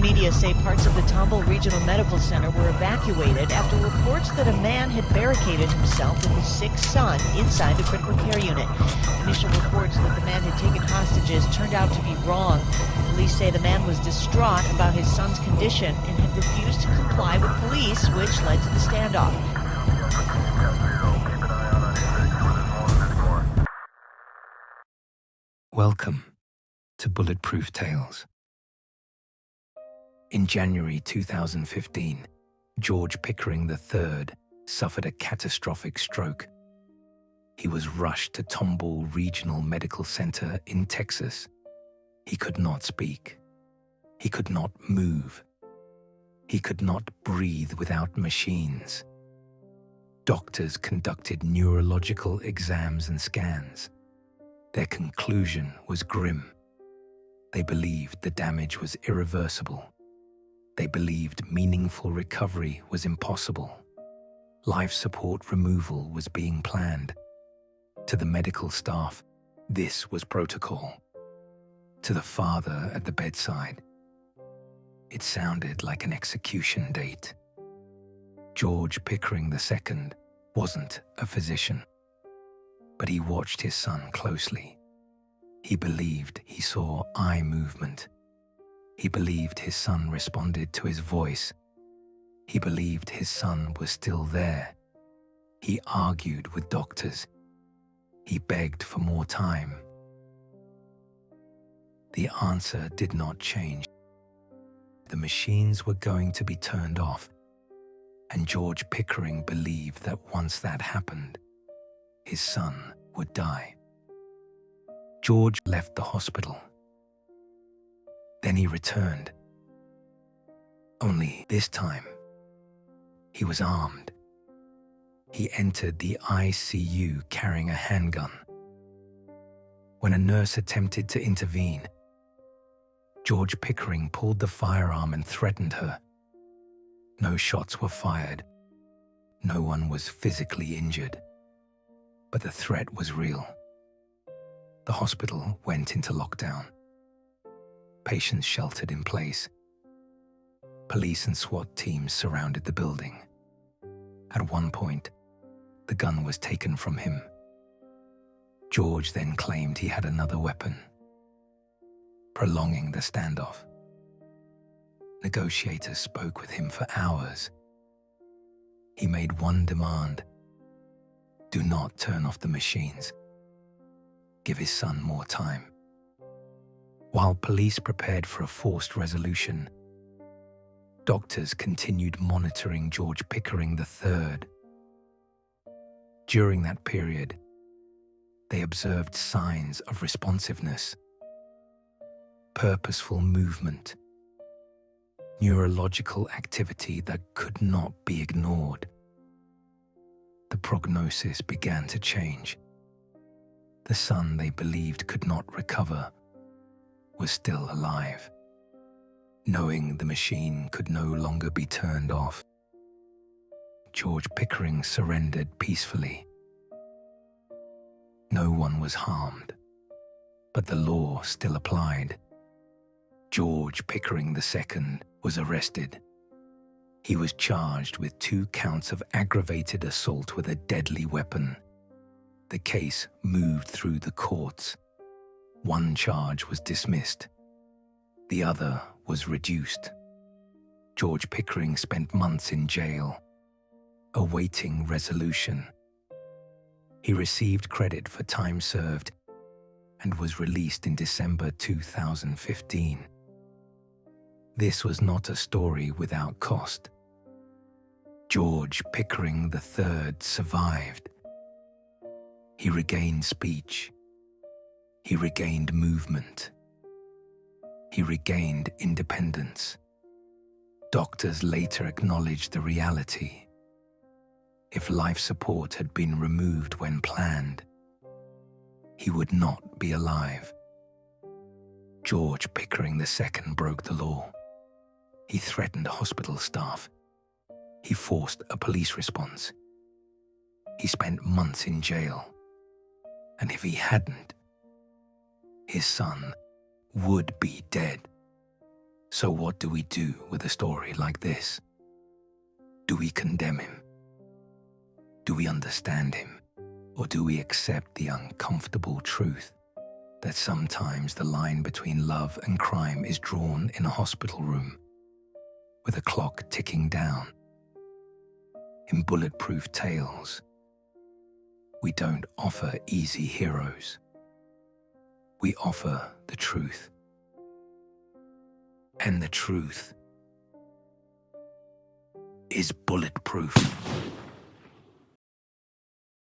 media say parts of the Tomball Regional Medical Center were evacuated after reports that a man had barricaded himself with his sick son inside the critical care unit. Initial reports that the man had taken hostages turned out to be wrong. Police say the man was distraught about his son's condition and had refused to comply with police, which led to the standoff. Welcome to Bulletproof Tales. In January 2015, George Pickering III suffered a catastrophic stroke. He was rushed to Tomball Regional Medical Center in Texas. He could not speak. He could not move. He could not breathe without machines. Doctors conducted neurological exams and scans. Their conclusion was grim. They believed the damage was irreversible. They believed meaningful recovery was impossible. Life support removal was being planned. To the medical staff, this was protocol. To the father at the bedside, it sounded like an execution date. George Pickering II wasn't a physician, but he watched his son closely. He believed he saw eye movement. He believed his son responded to his voice. He believed his son was still there. He argued with doctors. He begged for more time. The answer did not change. The machines were going to be turned off, and George Pickering believed that once that happened, his son would die. George left the hospital. Then he returned. Only this time, he was armed. He entered the ICU carrying a handgun. When a nurse attempted to intervene, George Pickering pulled the firearm and threatened her. No shots were fired. No one was physically injured. But the threat was real. The hospital went into lockdown. Patients sheltered in place. Police and SWAT teams surrounded the building. At one point, the gun was taken from him. George then claimed he had another weapon, prolonging the standoff. Negotiators spoke with him for hours. He made one demand: do not turn off the machines. Give his son more time. While police prepared for a forced resolution, doctors continued monitoring George Pickering III. During that period, they observed signs of responsiveness, purposeful movement, neurological activity that could not be ignored. The prognosis began to change. The son they believed could not recover was still alive. Knowing the machine could no longer be turned off, George Pickering surrendered peacefully. No one was harmed, but the law still applied. George Pickering II was arrested. He was charged with 2 counts of aggravated assault with a deadly weapon. The case moved through the courts. One charge was dismissed. The other was reduced. George Pickering spent months in jail, awaiting resolution. He received credit for time served and was released in December 2015. This was not a story without cost. George Pickering III survived. He regained speech. He regained movement. He regained independence. Doctors later acknowledged the reality. If life support had been removed when planned, he would not be alive. George Pickering II broke the law. He threatened hospital staff. He forced a police response. He spent months in jail. And if he hadn't, his son would be dead. So what do we do with a story like this? Do we condemn him? Do we understand him? Or do we accept the uncomfortable truth that sometimes the line between love and crime is drawn in a hospital room, with a clock ticking down? In Bulletproof Tales, we don't offer easy heroes. We offer the truth. And the truth is bulletproof.